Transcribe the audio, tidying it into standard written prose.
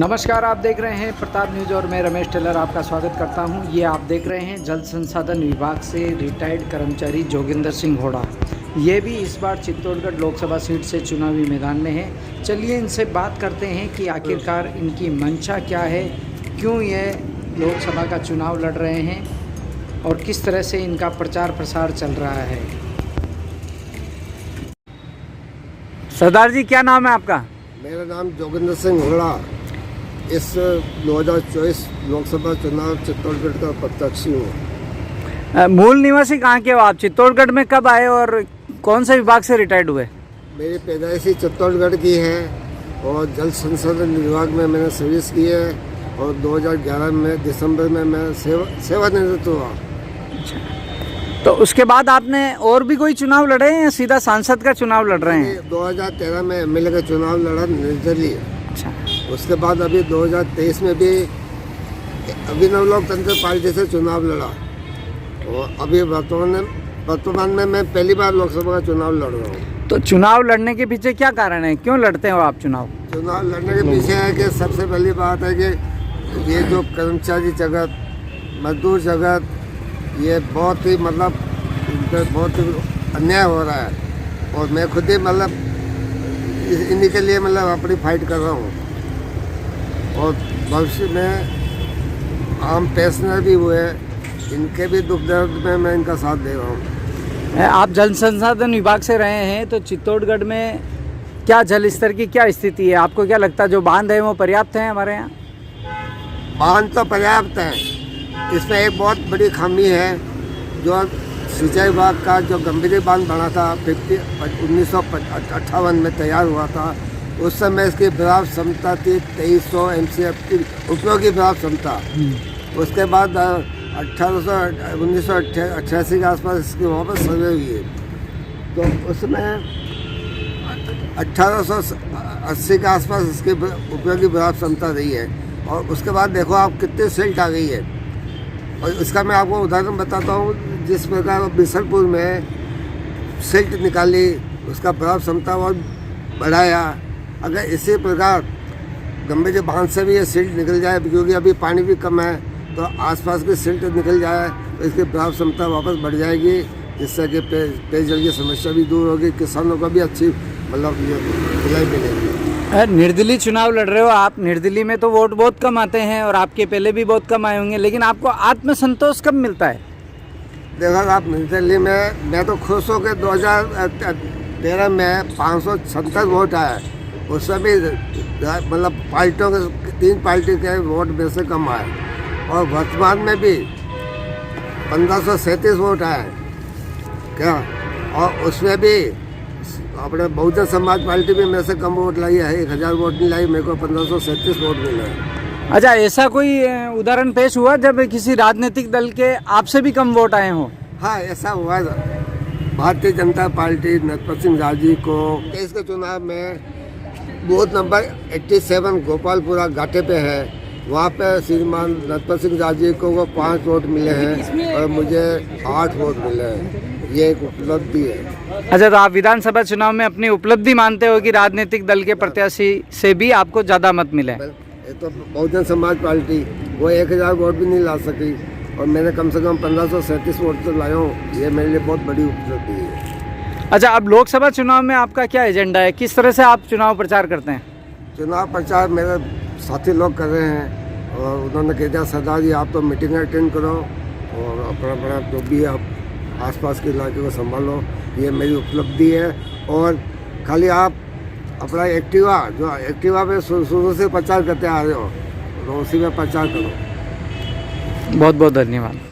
नमस्कार, आप देख रहे हैं प्रताप न्यूज़ और मैं रमेश टेलर आपका स्वागत करता हूं। ये आप देख रहे हैं जल संसाधन विभाग से रिटायर्ड कर्मचारी जोगिंदर सिंह होड़ा। ये भी इस बार चित्तौड़गढ़ लोकसभा सीट से चुनावी मैदान में है। चलिए इनसे बात करते हैं कि आखिरकार इनकी मंशा क्या है, क्यों ये लोकसभा का चुनाव लड़ रहे हैं और किस तरह से इनका प्रचार प्रसार चल रहा है। सरदार जी, क्या नाम है आपका? मेरा नाम जोगिंदर सिंह होड़ा। इस 2024 लोकसभा चुनाव चित्तौड़गढ़ का प्रत्याशी हूँ। मूल निवासी कहाँ के हो आप? चित्तौड़गढ़ में कब आए और कौन से विभाग से रिटायर्ड हुए? मेरी पैदाइशी चित्तौड़गढ़ की है और जल संसाधन विभाग में मैंने सर्विस की है और 2011 में दिसंबर में मैं सेवानिवृत्त हुआ। तो उसके बाद आपने और भी कोई चुनाव लड़े हैं या सीधा सांसद का चुनाव लड़ रहे हैं? 2013 में एमएलए का चुनाव लड़ा निर्दलीय। अच्छा। उसके बाद अभी 2023 में भी अभिनव लोकतंत्र पार्टी से चुनाव लड़ा और अभी वर्तमान में मैं पहली बार लोकसभा का चुनाव लड़ रहा हूँ। तो चुनाव लड़ने के पीछे क्या कारण है, क्यों लड़ते हो आप चुनाव? चुनाव लड़ने के पीछे है कि सबसे पहली बात है कि ये जो कर्मचारी जगत, मजदूर जगत, ये बहुत ही मतलब इन पर बहुत अन्याय हो रहा है और मैं खुद ही मतलब इन्हीं के लिए मतलब अपनी फाइट कर रहा हूँ और भविष्य में आम पेंशनर भी हुए, इनके भी दुख दर्द में मैं इनका साथ दे रहा हूँ। आप जल संसाधन विभाग से रहे हैं, तो चित्तौड़गढ़ में क्या जल स्तर की क्या स्थिति है? आपको क्या लगता है जो बांध है वो पर्याप्त है हमारे यहाँ? बांध तो पर्याप्त है, इसमें एक बहुत बड़ी खामी है। जो सिंचाई विभाग का जो गंभीर बांध बना था 1958 में तैयार हुआ था, उस समय इसकी बराबर क्षमता थी 2300 MCF की उपयोगी बराबर क्षमता। उसके बाद 1988 के आसपास इसकी वापस सर्वे हुई है, तो उसमें 1880 के आसपास इसकी उपयोगी बराबर क्षमता रही है और उसके बाद देखो आप कितनी सिल्ट आ गई है। और इसका मैं आपको उदाहरण बताता हूँ। जिस प्रकार बिसलपुर में सिल्ट निकाली, उसका बराबर क्षमता और बढ़ाया, अगर इसी प्रकार गंभीर बांध से भी ये सिल्ट निकल जाए, क्योंकि अभी पानी भी कम है, तो आसपास की सिल्ट निकल जाए तो इसकी बराबर क्षमता वापस बढ़ जाएगी, जिससे कि पेयजल की समस्या भी दूर होगी, किसानों को भी अच्छी मतलब सिलाई मिलेगी। निर्दलीय चुनाव लड़ रहे हो आप। निर्दलीय में तो वोट बहुत कम आते हैं और आपके पहले भी बहुत कम आए होंगे, लेकिन आपको आत्मसंतोष कब मिलता है? देखो आप, निर्दलीय में मैं तो खुश हूँ कि 2013 में 577 वोट आए। उसमें भी मतलब पार्टियों के 3 पार्टी के वोट में से कम आए और वर्तमान में भी 1537 वोट आए क्या, और उसमें भी अपने बहुजन समाज पार्टी भी मेरे से कम वोट लाई है, 1000 वोट नहीं लाई, मेरे को 1537 वोट मिले हैं। अच्छा, ऐसा कोई उदाहरण पेश हुआ जब किसी राजनीतिक दल के आपसे भी कम वोट आए हों? हाँ, ऐसा हुआ। भारतीय जनता पार्टी नटवर सिंह राजी को देश के चुनाव में बूथ नंबर 87 गोपालपुरा घाटे पे है, वहाँ पे श्रीमान नटवर सिंह राजी को वो 5 वोट मिले हैं और मुझे 8 वोट मिले हैं। ये एक उपलब्धि है। अच्छा, तो आप विधानसभा चुनाव में अपनी उपलब्धि मानते हो कि राजनीतिक दल के प्रत्याशी से भी आपको ज़्यादा मत मिले? ये तो बहुजन समाज पार्टी वो 1000 वोट भी नहीं ला सकी और मैंने कम से कम 1537 वोट तो लाया हूँ। ये मेरे लिए बहुत बड़ी उपलब्धि है। अच्छा, अब लोकसभा चुनाव में आपका क्या एजेंडा है? किस तरह से आप चुनाव प्रचार करते हैं? चुनाव प्रचार मेरे साथी लोग कर रहे हैं और उन्होंने कह दिया, सरदार जी आप तो मीटिंग अटेंड करो और अपना जो भी आप आसपास के इलाके को संभालो। ये मेरी उपलब्धि है और खाली आप अपना एक्टिवा पे शुरू से प्रचार करते आ रहे हो, तो उसी में प्रचार करो। बहुत बहुत धन्यवाद।